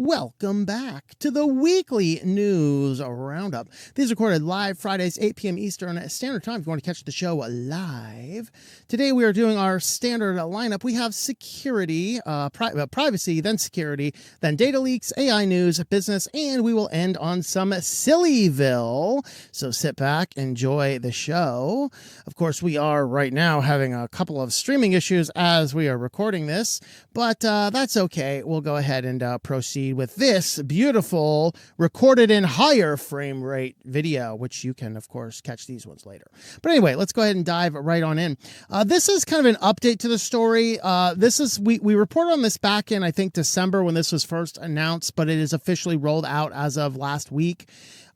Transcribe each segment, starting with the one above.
Welcome back to the Weekly News Roundup. These are recorded live Fridays, 8 p.m. Eastern Standard Time if you want to catch the show live. Today we are doing our standard lineup. We have security, privacy, then security, then data leaks, AI news, business, and we will end on some SillyVille. So sit back, enjoy the show. Of course, we are right now having a couple of streaming issues as we are recording this, but that's okay. We'll go ahead and proceed with this beautiful recorded in higher frame rate video, which you can of course catch these ones later. But anyway, let's go ahead and dive right on in. This is kind of an update to the story. We reported on this back in, I think, December when this was first announced, but it is officially rolled out as of last week.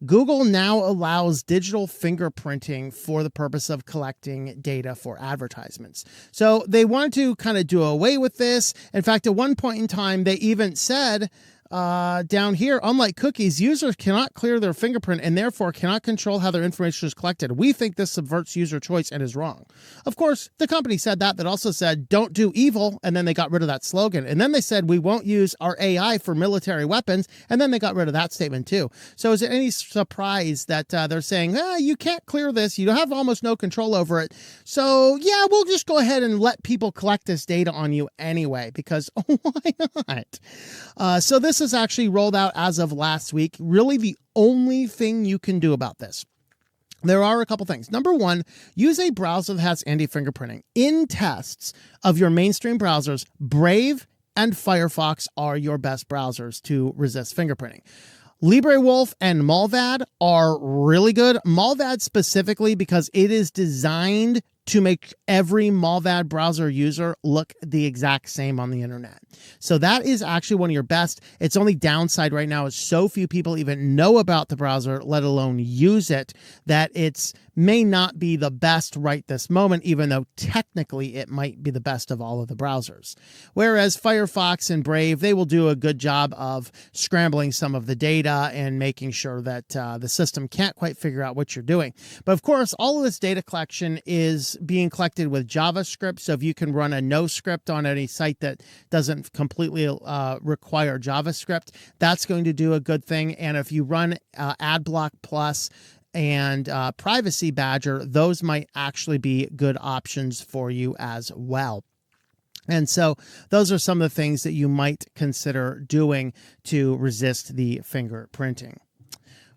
Google now allows digital fingerprinting for the purpose of collecting data for advertisements. So they wanted to kind of do away with this. In fact, at one point in time, they even said down here, unlike cookies, users cannot clear their fingerprint and therefore cannot control how their information is collected. We think this subverts user choice and is wrong. Of course, the company said that also said, don't do evil. And then they got rid of that slogan. And then they said, we won't use our AI for military weapons. And then they got rid of that statement too. So is it any surprise that they're saying, you can't clear this. You have almost no control over it. So yeah, we'll just go ahead and let people collect this data on you anyway, because why not? So this is actually rolled out as of last week. Really the only thing you can do about this. There are a couple things. Number one, use a browser that has anti-fingerprinting. In tests of your mainstream browsers, Brave and Firefox are your best browsers to resist fingerprinting. LibreWolf and Mullvad are really good. Mullvad specifically because it is designed to make every Mullvad browser user look the exact same on the internet. So that is actually one of your best. Its only downside right now is so few people even know about the browser, let alone use it, that it's may not be the best right this moment, even though technically it might be the best of all of the browsers. Whereas Firefox and Brave, they will do a good job of scrambling some of the data and making sure that the system can't quite figure out what you're doing. But of course, all of this data collection is being collected with JavaScript. So if you can run a no script on any site that doesn't completely require JavaScript, that's going to do a good thing. And if you run AdBlock Plus and Privacy Badger, those might actually be good options for you as well. And so those are some of the things that you might consider doing to resist the fingerprinting.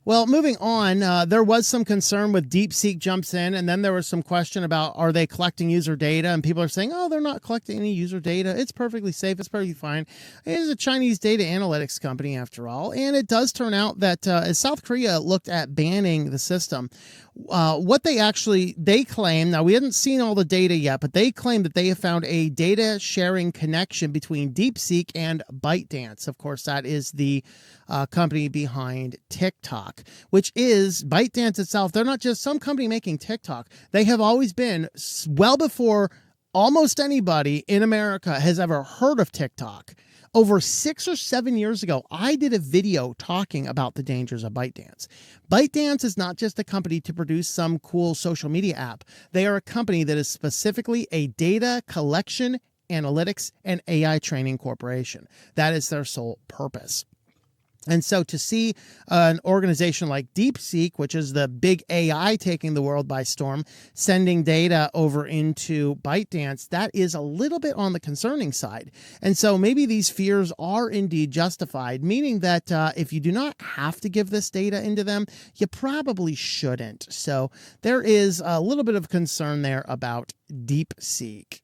Well, moving on, there was some concern with DeepSeek jumps in, and then there was some question about, are they collecting user data? And people are saying, oh, they're not collecting any user data. It's perfectly safe. It's perfectly fine. It is a Chinese data analytics company after all. And it does turn out that as South Korea looked at banning the system, what they claim, now we haven't seen all the data yet, but they claim that they have found a data sharing connection between DeepSeek and Bytedance. Of course, that is the company behind TikTok, which is Bytedance itself. They're not just some company making TikTok. They have always been, well before almost anybody in America has ever heard of TikTok. Over 6 or 7 years ago, I did a video talking about the dangers of Bytedance. Bytedance is not just a company to produce some cool social media app. They are a company that is specifically a data collection, analytics, and AI training corporation. That is their sole purpose. And so to see an organization like DeepSeek, which is the big AI taking the world by storm, sending data over into Bytedance, that is a little bit on the concerning side. And so maybe these fears are indeed justified, meaning that if you do not have to give this data into them, you probably shouldn't. So there is a little bit of concern there about DeepSeek.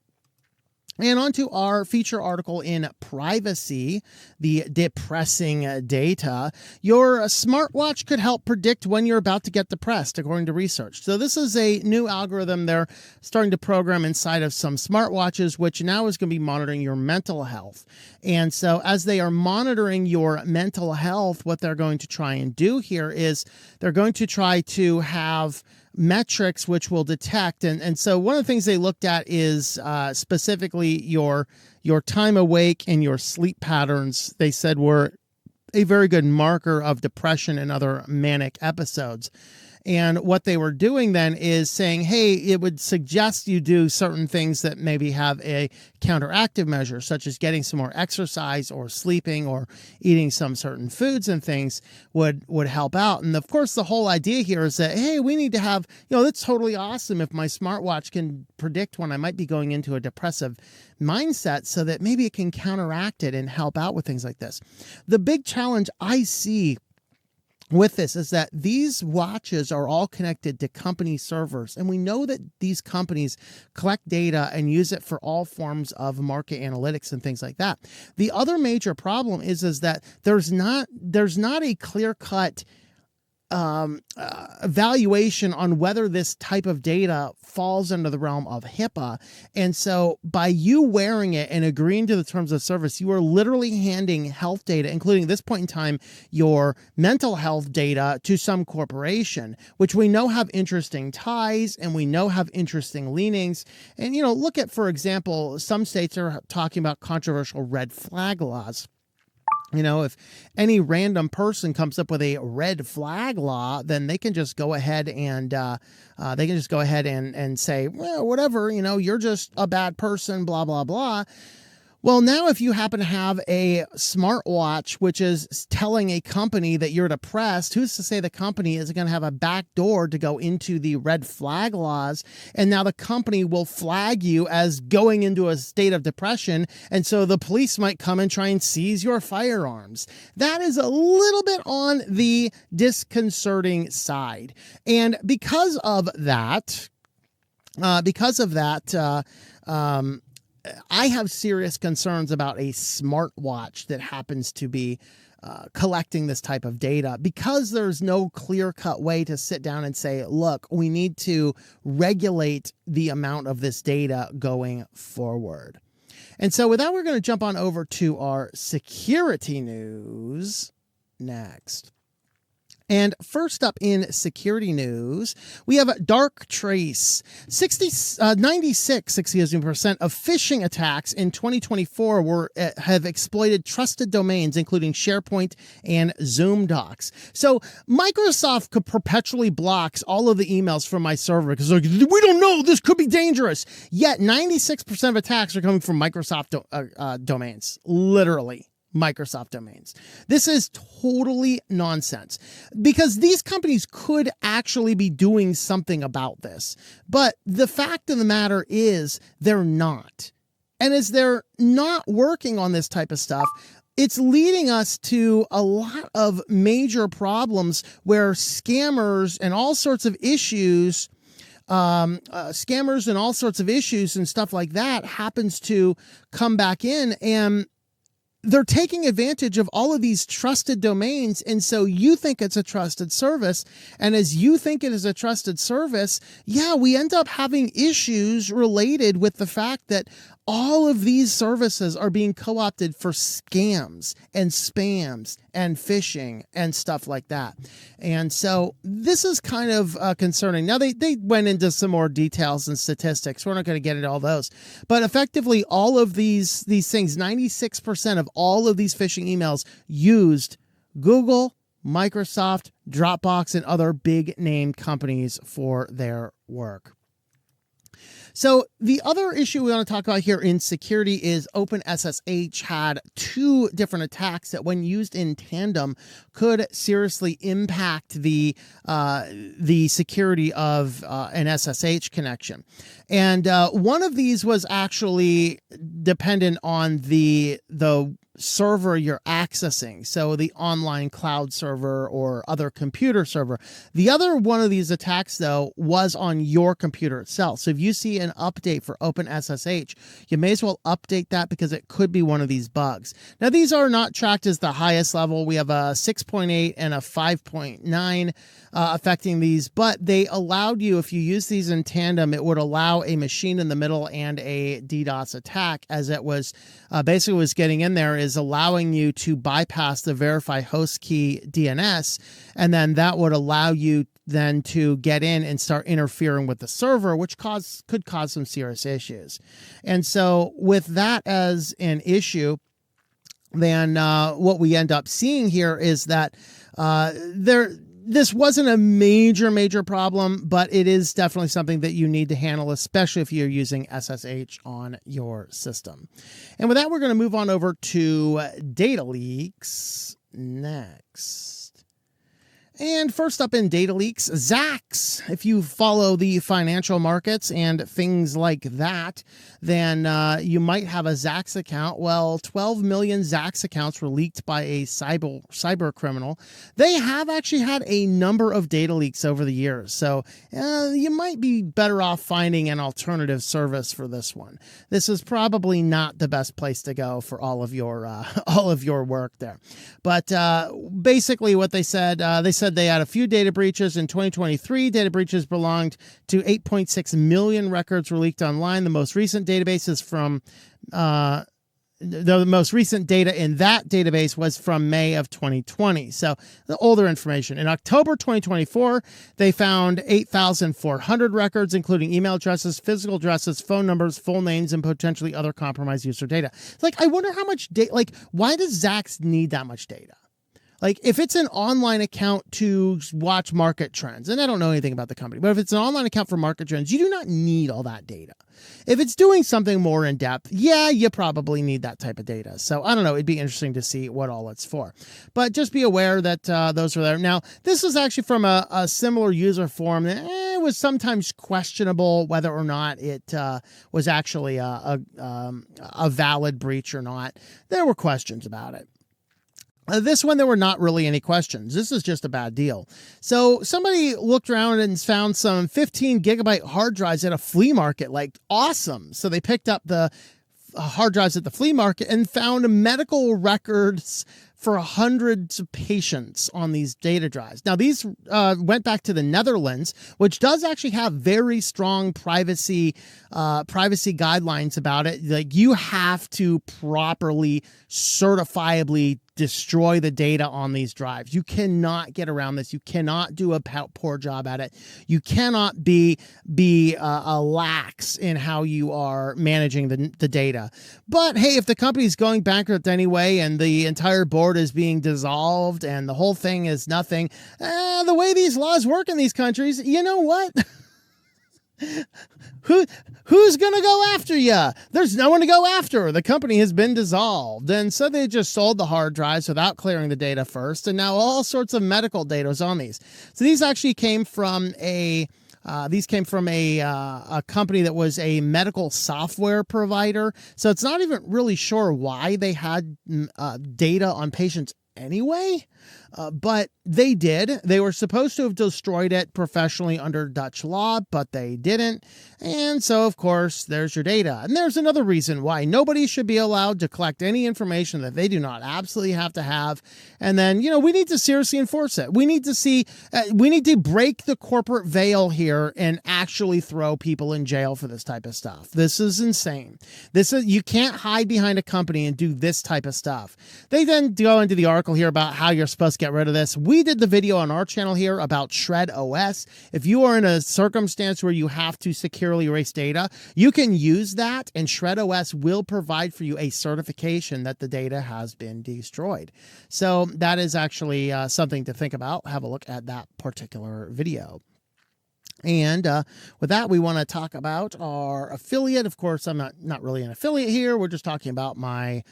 And on to our feature article in Privacy, the Depressing Data. Your smartwatch could help predict when you're about to get depressed, according to research. So this is a new algorithm they're starting to program inside of some smartwatches, which now is going to be monitoring your mental health. And so as they are monitoring your mental health, what they're going to try and do here is they're going to try to have metrics which will detect. And so one of the things they looked at is specifically your time awake and your sleep patterns, they said were a very good marker of depression and other manic episodes. And what they were doing then is saying, hey, it would suggest you do certain things that maybe have a counteractive measure, such as getting some more exercise or sleeping or eating some certain foods and things would help out. And of course, the whole idea here is that, hey, we need to have, it's totally awesome if my smartwatch can predict when I might be going into a depressive mindset so that maybe it can counteract it and help out with things like this. The big challenge I see with this is that these watches are all connected to company servers. And we know that these companies collect data and use it for all forms of market analytics and things like that. The other major problem is that there's not a clear-cut evaluation on whether this type of data falls under the realm of HIPAA. And so by you wearing it and agreeing to the terms of service, you are literally handing health data, including at this point in time, your mental health data, to some corporation, which we know have interesting ties and we know have interesting leanings. And, look at, for example, some states are talking about controversial red flag laws. If any random person comes up with a red flag law, then they can just go ahead and say, well, whatever, you're just a bad person, blah, blah, blah. Well, now if you happen to have a smartwatch, which is telling a company that you're depressed, who's to say the company isn't going to have a back door to go into the red flag laws? And now the company will flag you as going into a state of depression. And so the police might come and try and seize your firearms. That is a little bit on the disconcerting side. And because of that, I have serious concerns about a smartwatch that happens to be collecting this type of data, because there's no clear-cut way to sit down and say, look, we need to regulate the amount of this data going forward. And so with that, we're going to jump on over to our security news next. And first up in security news, we have Darktrace. 96% of phishing attacks in 2024 have exploited trusted domains, including SharePoint and Zoom Docs. So Microsoft perpetually blocks all of the emails from my server because they're like, we don't know, this could be dangerous. Yet 96% of attacks are coming from Microsoft domains, literally. Microsoft domains. This is totally nonsense, because these companies could actually be doing something about this. But the fact of the matter is they're not. And as they're not working on this type of stuff, it's leading us to a lot of major problems where scammers and all sorts of issues and stuff like that happens to come back in, and they're taking advantage of all of these trusted domains. And so you think it's a trusted service. And as you think it is a trusted service, we end up having issues related with the fact that all of these services are being co-opted for scams and spams and phishing and stuff like that. And so this is kind of concerning. Now, they went into some more details and statistics. We're not going to get into all those. But effectively, all of these things, 96% of all of these phishing emails used Google, Microsoft, Dropbox, and other big name companies for their work. So the other issue we want to talk about here in security is OpenSSH had two different attacks that, when used in tandem, could seriously impact the security of an SSH connection. And one of these was actually dependent on the server you're accessing, so the online cloud server or other computer server. The other one of these attacks, though, was on your computer itself. So if you see an update for OpenSSH, you may as well update that, because it could be one of these bugs. Now, these are not tracked as the highest level. We have a 6.8 and a 5.9 affecting these, but they allowed you, if you use these in tandem, it would allow a machine in the middle and a DDoS attack, as it was basically was getting in there, is allowing you to bypass the verify host key DNS, and then that would allow you then to get in and start interfering with the server, which could cause some serious issues. And so with that as an issue, then what we end up seeing here is that this wasn't a major problem, but it is definitely something that you need to handle, especially if you're using SSH on your system. And with that, we're going to move on over to data leaks next. And first up in data leaks, Zacks. If you follow the financial markets and things like that, then you might have a Zacks account. Well, 12 million Zacks accounts were leaked by a cyber criminal. They have actually had a number of data leaks over the years, so you might be better off finding an alternative service for this one. This is probably not the best place to go for all of your work there. But basically, what they said they had a few data breaches in 2023. Data breaches belonged to 8.6 million records were leaked online. The most recent database is from the most recent data in that database was from May of 2020. So the older information. In October 2024, they found 8,400 records, including email addresses, physical addresses, phone numbers, full names, and potentially other compromised user data. Like, I wonder how much data, like, why does Zacks need that much data? Like, if it's an online account to watch market trends, and I don't know anything about the company, but if it's an online account for market trends, you do not need all that data. If it's doing something more in depth, yeah, you probably need that type of data. So I don't know. It'd be interesting to see what all it's for. But just be aware that those are there. Now, this is actually from a similar user forum that was sometimes questionable whether or not it was actually a valid breach or not. There were questions about it. This one, there were not really any questions. This is just a bad deal. So somebody looked around and found some 15 gigabyte hard drives at a flea market. Like, awesome. So they picked up the hard drives at the flea market and found medical records for hundreds of patients on these data drives. Now, these went back to the Netherlands, which does actually have very strong privacy guidelines about it. Like, you have to properly, certifiably destroy the data on these drives. You cannot get around this. You cannot do a poor job at it. You cannot be lax in how you are managing the data. But hey, if the company's going bankrupt anyway and the entire board is being dissolved and the whole thing is nothing, the way these laws work in these countries, you know what? Who's going to go after you? There's no one to go after. The company has been dissolved. And so they just sold the hard drives without clearing the data first. And now all sorts of medical data is on these. So these actually came from a company that was a medical software provider. So it's not even really sure why they had data on patients anyway. But they did. They were supposed to have destroyed it professionally under Dutch law, but they didn't. And so, of course, there's your data. And there's another reason why nobody should be allowed to collect any information that they do not absolutely have to have. And then, we need to seriously enforce it. We need to see, we need to break the corporate veil here and actually throw people in jail for this type of stuff. This is insane. You can't hide behind a company and do this type of stuff. They then go into the article here about how you're supposed to get rid of this. We did the video on our channel here about Shred OS. If you are in a circumstance where you have to securely erase data, you can use that, and Shred OS will provide for you a certification that the data has been destroyed. So that is actually something to think about. Have a look at that particular video. And with that, we want to talk about our affiliate. Of course, I'm not really an affiliate here. We're just talking about my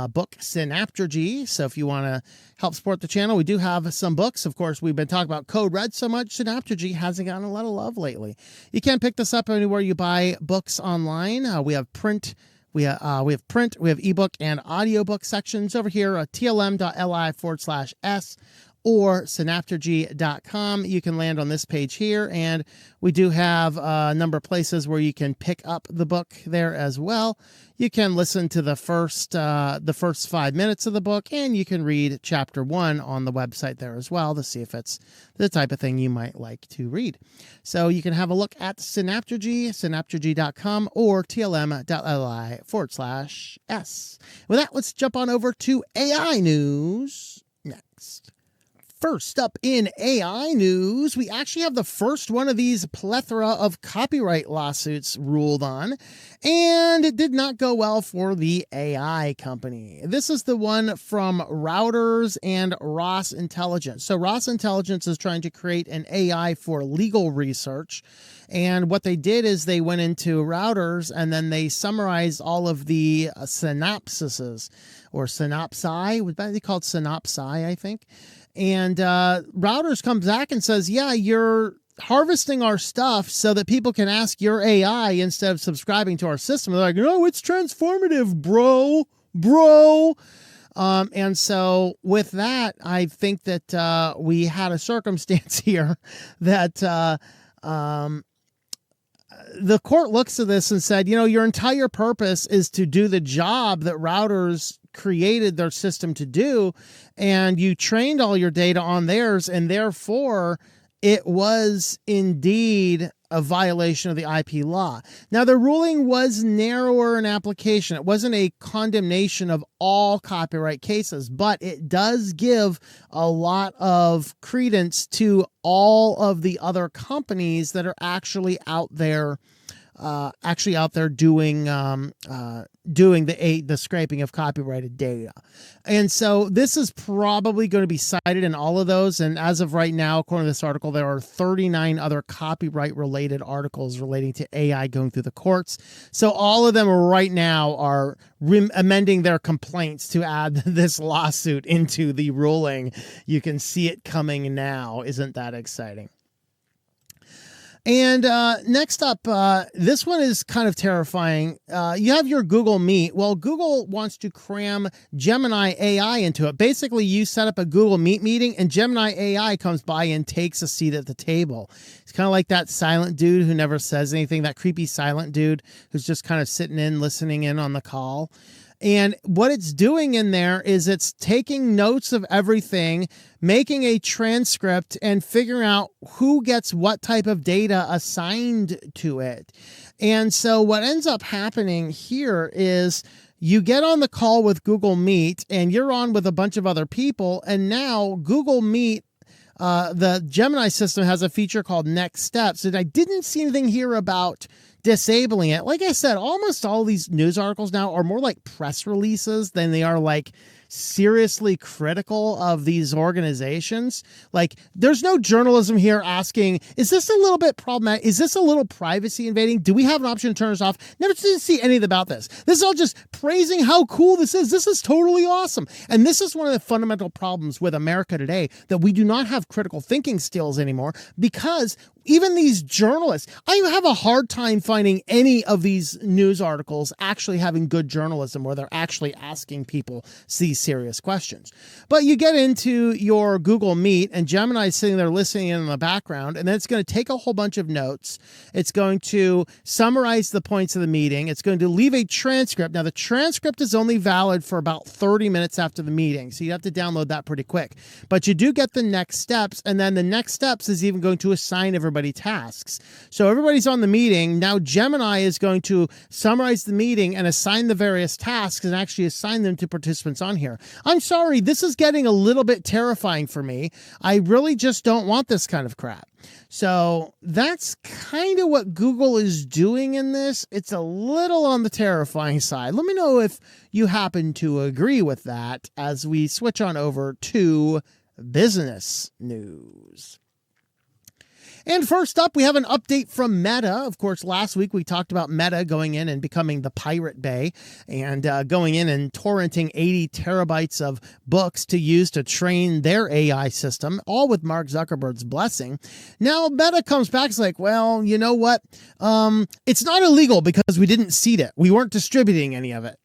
book Synaptergy. So if you want to help support the channel, we do have some books. Of course, we've been talking about Code Red so much. Synaptergy hasn't gotten a lot of love lately. You can pick this up anywhere you buy books online. We have print. We have ebook and audiobook sections over here at tlm.li/s or synaptergy.com. You can land on this page here, and we do have a number of places where you can pick up the book there as well. You can listen to the first 5 minutes of the book, and you can read chapter 1 on the website there as well to see if it's the type of thing you might like to read. So you can have a look at Synaptergy, synaptergy.com, or tlm.li/s. With that, let's jump on over to AI news next. First up in AI news, we actually have the first one of these plethora of copyright lawsuits ruled on, and it did not go well for the AI company. This is the one from Routers and Ross Intelligence. So Ross Intelligence is trying to create an AI for legal research, and what they did is they went into Routers and then they summarized all of the synopsises, or synopsi, would that be called synopsi, I think. And Routers comes back and says, yeah, you're harvesting our stuff so that people can ask your AI instead of subscribing to our system. They're like, no, it's transformative, bro. And so with that, I think that we had a circumstance here that the court looks at this and said, you know, your entire purpose is to do the job that Routers created their system to do, and you trained all your data on theirs, and therefore it was indeed a violation of the IP law. Now, the ruling was narrower in application. It wasn't a condemnation of all copyright cases, but it does give a lot of credence to all of the other companies that are actually out there doing the scraping of copyrighted data. And so this is probably going to be cited in all of those. And as of right now, according to this article, there are 39 other copyright related articles relating to AI going through the courts. So all of them right now are amending their complaints to add this lawsuit into the ruling. You can see it coming now. Isn't that exciting? And next up, this one is kind of terrifying. You have your Google Meet. Well, Google wants to cram Gemini AI into it. Basically, you set up a Google Meet meeting and Gemini AI comes by and takes a seat at the table. It's kind of like that silent dude who never says anything, that creepy silent dude who's just kind of sitting in, listening in on the call. And what it's doing in there is it's taking notes of everything, making a transcript, and figuring out who gets what type of data assigned to it. And so what ends up happening here is you get on the call with Google Meet and you're on with a bunch of other people. And now Google Meet, the Gemini system, has a feature called Next Steps. And I didn't see anything here about disabling it. Like I said, almost all these news articles now are more like press releases than they are like seriously critical of these organizations. Like, there's no journalism here asking, is this a little bit problematic? Is this a little privacy invading? Do we have an option to turn this off? Never didn't see anything about this. This is all just praising how cool this is. This is totally awesome. And this is one of the fundamental problems with America today, that we do not have critical thinking skills anymore, because even these journalists, I have a hard time finding any of these news articles actually having good journalism where they're actually asking people these serious questions. But you get into your Google Meet and Gemini's sitting there listening in the background, and then it's going to take a whole bunch of notes. It's going to summarize the points of the meeting. It's going to leave a transcript. Now, the transcript is only valid for about 30 minutes after the meeting, so you have to download that pretty quick. But you do get the next steps, and then the next steps is even going to assign everybody tasks. So everybody's on the meeting. Now Gemini is going to summarize the meeting and assign the various tasks and actually assign them to participants on here. I'm sorry, this is getting a little bit terrifying for me. I really just don't want this kind of crap. So that's kind of what Google is doing in this. It's a little on the terrifying side. Let me know if you happen to agree with that as we switch on over to business news. And first up, we have an update from Meta. Of course, last week we talked about Meta going in and becoming the Pirate Bay and going in and torrenting 80 terabytes of books to use to train their AI system, all with Mark Zuckerberg's blessing. Now, Meta comes back, it's like, well, you know what? It's not illegal because we didn't seed it. We weren't distributing any of it.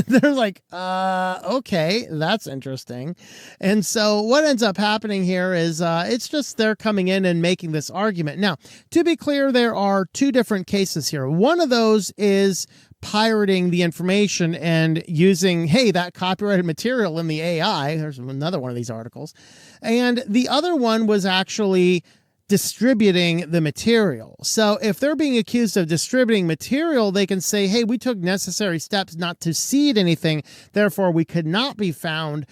They're like, okay, that's interesting. And so what ends up happening here is it's just they're coming in and making this argument. Now, to be clear, there are two different cases here. One of those is pirating the information and using, hey, that copyrighted material in the AI. There's another one of these articles. And the other one was actually distributing the material. So if they're being accused of distributing material, they can say, hey, we took necessary steps not to seed anything, therefore we could not be found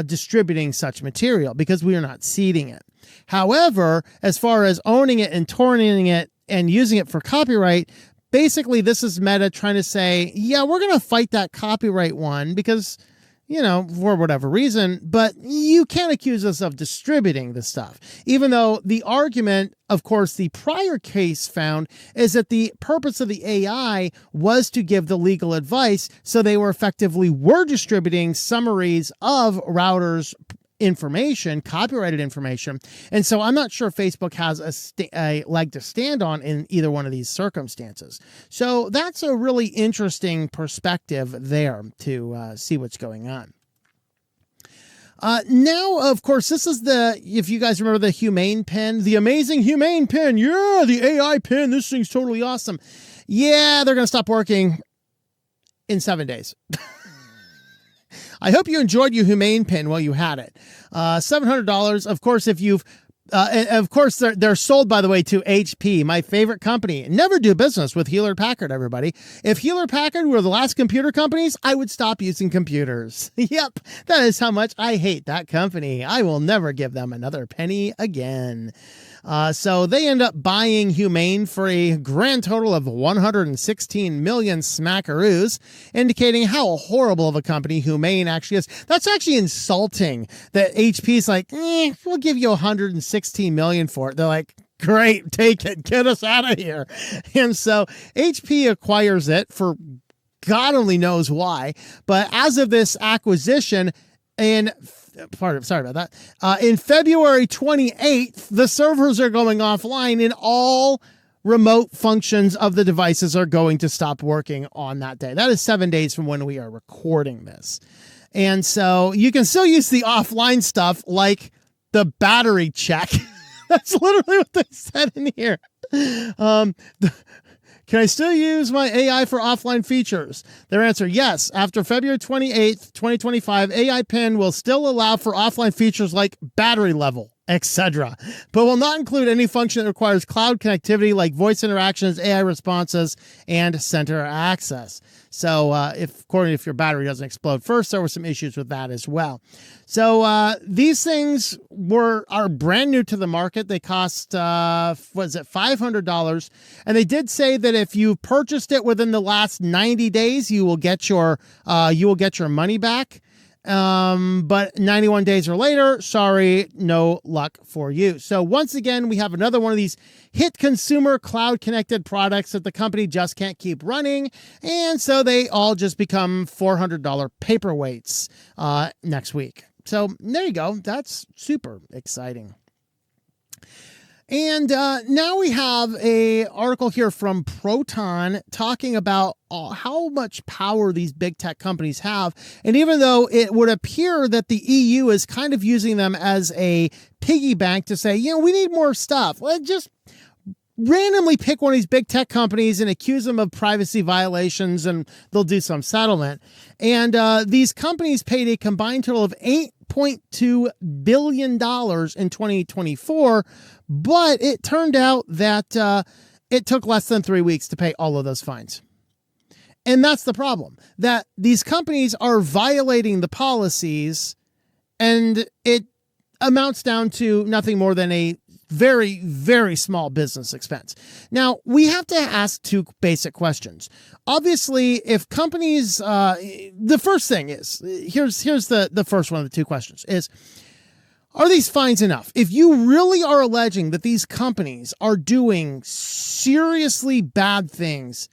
distributing such material because we are not seeding it. However, as far as owning it and torrenting it and using it for copyright, basically this is Meta trying to say, yeah, we're going to fight that copyright one because, for whatever reason, but you can't accuse us of distributing the stuff. Even though the argument, of course, the prior case found is that the purpose of the AI was to give the legal advice. So they were distributing summaries of routers information, copyrighted information. And so I'm not sure Facebook has a leg to stand on in either one of these circumstances. So that's a really interesting perspective there to see what's going on. Now, of course, this is if you guys remember the Humane pen, the amazing Humane pen. Yeah, the AI pen. This thing's totally awesome. Yeah, they're going to stop working in 7 days. I hope you enjoyed your Humane pen while you had it. $700. Of course, if you've, of course, they're sold, by the way, to HP, my favorite company. Never do business with Hewlett-Packard, everybody. If Hewlett-Packard were the last computer companies, I would stop using computers. Yep, that is how much I hate that company. I will never give them another penny again. So they end up buying Humane for a grand total of 116 million smackaroos, indicating how horrible of a company Humane actually is. That's actually insulting that HP's like, we'll give you 116 million for it. They're like, great, take it, get us out of here. And so HP acquires it for God only knows why. But as of this acquisition, sorry about that. In February 28th, the servers are going offline and all remote functions of the devices are going to stop working on that day. That is 7 days from when we are recording this. And so you can still use the offline stuff like the battery check. That's literally what they said in here. Can I still use my AI for offline features? Their answer, yes. After February 28th, 2025, AI Pen will still allow for offline features like battery level, etc., but will not include any function that requires cloud connectivity like voice interactions, AI responses, and center access. So if your battery doesn't explode first, there were some issues with that as well. So these things are brand new to the market. They cost, $500? And they did say that if you purchased it within the last 90 days, you will get your money back. But 91 days or later, sorry, no luck for you. So once again, we have another one of these hit consumer cloud connected products that the company just can't keep running. And so they all just become $400 paperweights, next week. So there you go. That's super exciting. And now we have an article here from Proton talking about how much power these big tech companies have. And even though it would appear that the EU is kind of using them as a piggy bank to say, we need more stuff. Well, just randomly pick one of these big tech companies and accuse them of privacy violations and they'll do some settlement. And these companies paid a combined total of $8.2 billion in 2024. But it turned out that it took less than 3 weeks to pay all of those fines. And that's the problem, that these companies are violating the policies and it amounts down to nothing more than a very, very small business expense. Now, we have to ask two basic questions. Obviously, if companies, the first thing is, here's the first one of the two questions is, are these fines enough? If you really are alleging that these companies are doing seriously bad things,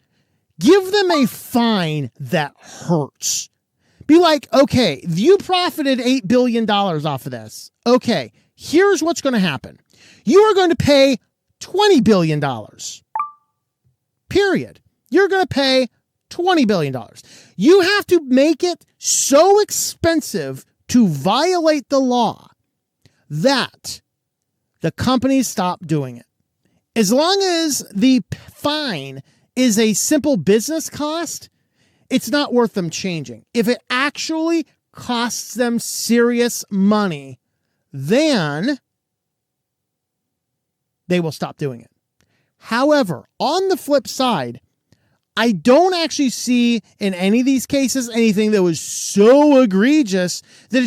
give them a fine that hurts. Be like, okay, you profited $8 billion off of this. Okay, here's what's going to happen. You are going to pay $20 billion. Period. You're going to pay $20 billion. You have to make it so expensive to violate the law that the companies stop doing it. As long as the fine is a simple business cost, it's not worth them changing. If it actually costs them serious money, then they will stop doing it. However, on the flip side, I don't actually see in any of these cases anything that was so egregious that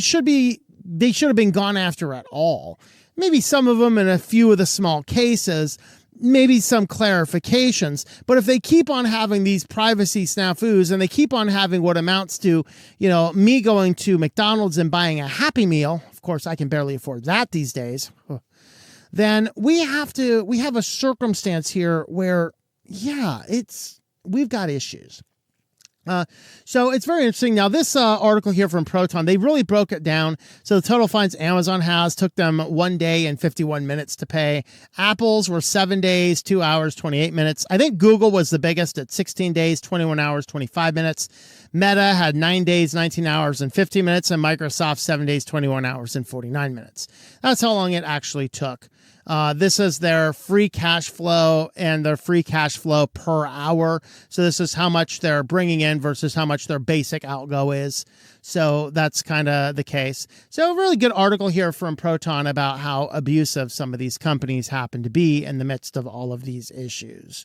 they should have been gone after at all. Maybe some of them in a few of the small cases, maybe some clarifications, but if they keep on having these privacy snafus and they keep on having what amounts to, me going to McDonald's and buying a Happy Meal, of course I can barely afford that these days, then we have a circumstance here where, we've got issues. So it's very interesting. Now, this article here from Proton, they really broke it down. So the total fines Amazon has took them 1 day and 51 minutes to pay. Apple's were 7 days, 2 hours, 28 minutes. I think Google was the biggest at 16 days, 21 hours, 25 minutes. Meta had 9 days, 19 hours, and 50 minutes. And Microsoft, 7 days, 21 hours, and 49 minutes. That's how long it actually took. This is their free cash flow and their free cash flow per hour. So this is how much they're bringing in versus how much their basic outgo is. So that's kind of the case. So a really good article here from Proton about how abusive some of these companies happen to be in the midst of all of these issues.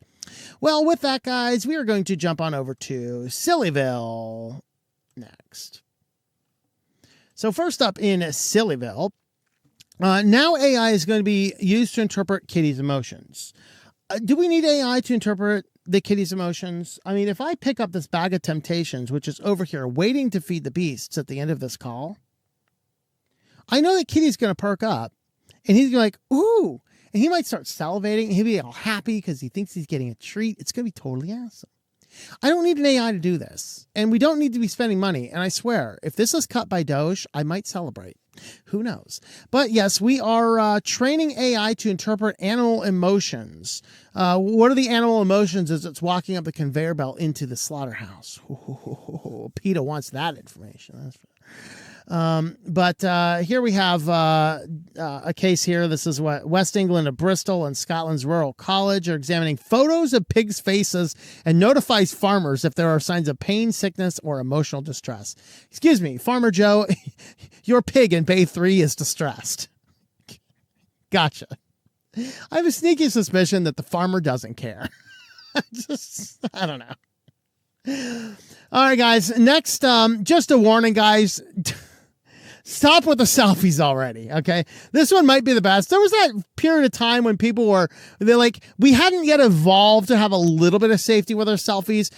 Well, with that, guys, we are going to jump on over to SillyVille next. So first up in SillyVille, now AI is going to be used to interpret kitties' emotions. Do we need AI to interpret the kitty's emotions? I mean, if I pick up this bag of Temptations, which is over here waiting to feed the beasts at the end of this call, I know that Kitty's going to perk up and he's going to be like, ooh, and he might start salivating and he'll be all happy because he thinks he's getting a treat. It's going to be totally awesome. I don't need an AI to do this, and we don't need to be spending money. And I swear, if this is cut by Doge, I might celebrate. Who knows? But yes, we are training AI to interpret animal emotions. What are the animal emotions as it's walking up the conveyor belt into the slaughterhouse? PETA wants that information. That's But here we have a case here. This is what West England of Bristol and Scotland's Rural College are examining photos of pigs' faces and notifies farmers if there are signs of pain, sickness, or emotional distress. Excuse me, Farmer Joe, your pig in Bay 3 is distressed. Gotcha. I have a sneaky suspicion that the farmer doesn't care. I don't know. All right, guys. Next, just a warning, guys. Stop with the selfies already, okay? This one might be the best. There was that period of time when people we hadn't yet evolved to have a little bit of safety with our selfies.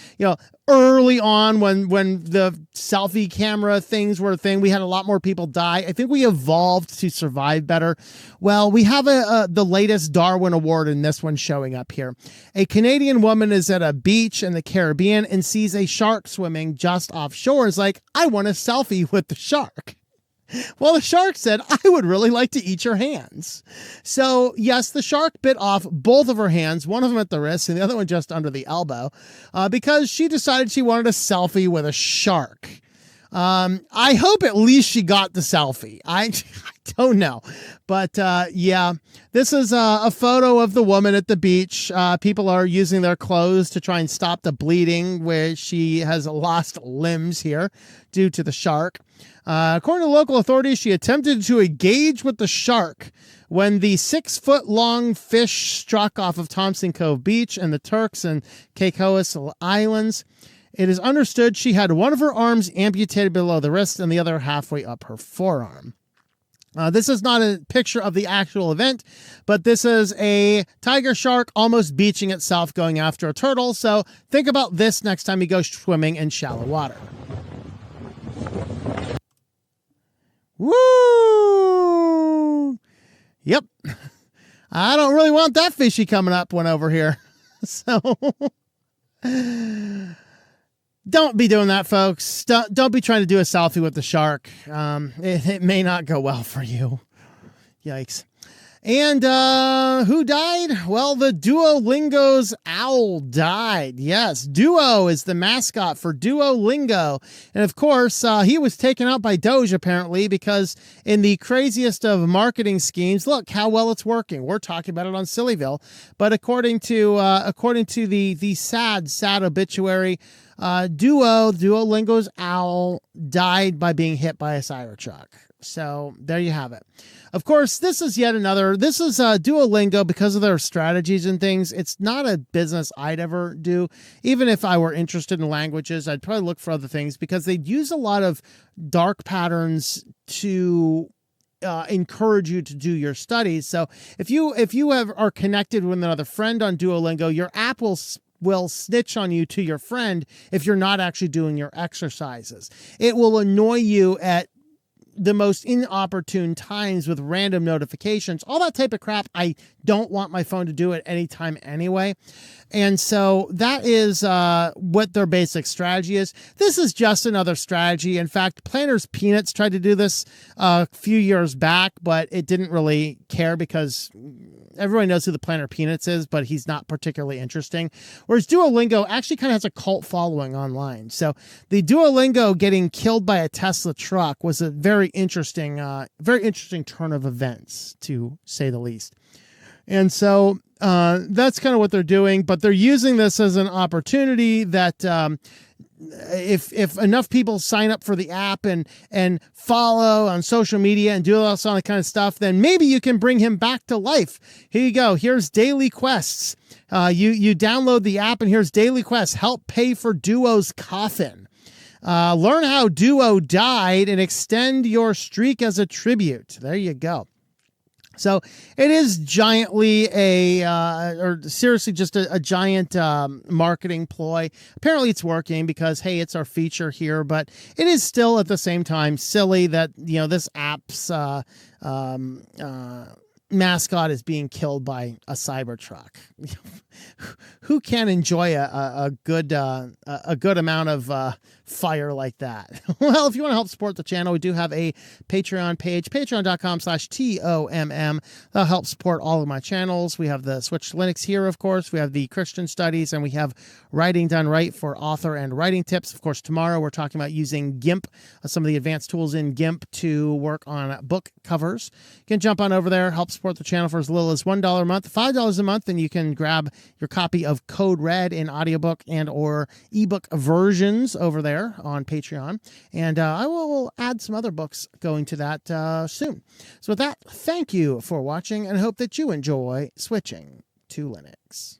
Early on when the selfie camera things were a thing, we had a lot more people die. I think we evolved to survive better. Well, we have the latest Darwin Award in this one showing up here. A Canadian woman is at a beach in the Caribbean and sees a shark swimming just offshore. Is like, I want a selfie with the shark. Well, the shark said, I would really like to eat your hands. So, yes, the shark bit off both of her hands, one of them at the wrist and the other one just under the elbow, because she decided she wanted a selfie with a shark. I hope at least she got the selfie. I don't know. But, this is a photo of the woman at the beach. People are using their clothes to try and stop the bleeding where she has lost limbs here due to the shark. According to local authorities, she attempted to engage with the shark when the 6-foot-long fish struck off of Thompson Cove Beach in the Turks and Caicos Islands. It is understood she had one of her arms amputated below the wrist and the other halfway up her forearm. This is not a picture of the actual event, but this is a tiger shark almost beaching itself going after a turtle. So think about this next time you go swimming in shallow water. Woo! Yep. I don't really want that fishy coming up one over here. So don't be doing that, folks. Don't be trying to do a selfie with the shark. It may not go well for you. Yikes. And who died? Well, the Duolingo's owl died. Yes, Duo is the mascot for Duolingo. And of course, he was taken out by Doge apparently because in the craziest of marketing schemes, look how well it's working. We're talking about it on SillyVille. But according to the sad obituary, Duolingo's owl died by being hit by a Cybertruck. So there you have it. Of course, this is Duolingo, because of their strategies and things. It's not a business I'd ever do. Even if I were interested in languages, I'd probably look for other things, because they'd use a lot of dark patterns to encourage you to do your studies. So if you are connected with another friend on Duolingo, your app will snitch on you to your friend if you're not actually doing your exercises. It will annoy you at the most inopportune times with random notifications, all that type of crap. I don't want my phone to do at any time anyway. And so that is what their basic strategy is. This is just another strategy. In fact, Planners Peanuts tried to do this a few years back, but it didn't really care, because everyone knows who the Planner Peanuts is, but he's not particularly interesting. Whereas Duolingo actually kind of has a cult following online. So the Duolingo getting killed by a Tesla truck was a very interesting turn of events, to say the least. And so that's kind of what they're doing, but they're using this as an opportunity that if enough people sign up for the app and follow on social media and do all that kind of stuff, then maybe you can bring him back to life. Here you go. Here's daily quests. You download the app, and here's daily quests. Help pay for Duo's coffin. Learn how Duo died and extend your streak as a tribute. There you go. So it is giantly seriously just a giant marketing ploy. Apparently it's working, because, hey, it's our feature here, but it is still at the same time silly that, this app's mascot is being killed by a Cybertruck. Who can enjoy a good amount of fire like that? Well, if you want to help support the channel, we do have a Patreon page, patreon.com/TOMM. That'll help support all of my channels. We have the Switch to Linux here, of course. We have the Christian Studies, and we have Writing Done Right for author and writing tips. Of course, tomorrow we're talking about using GIMP, some of the advanced tools in GIMP to work on book covers. You can jump on over there, help support the channel for as little as $1 a month, $5 a month, and you can grab your copy of Code Red in audiobook and or ebook versions over there on Patreon. And I will add some other books going to that soon. So with that, thank you for watching, and hope that you enjoy switching to Linux.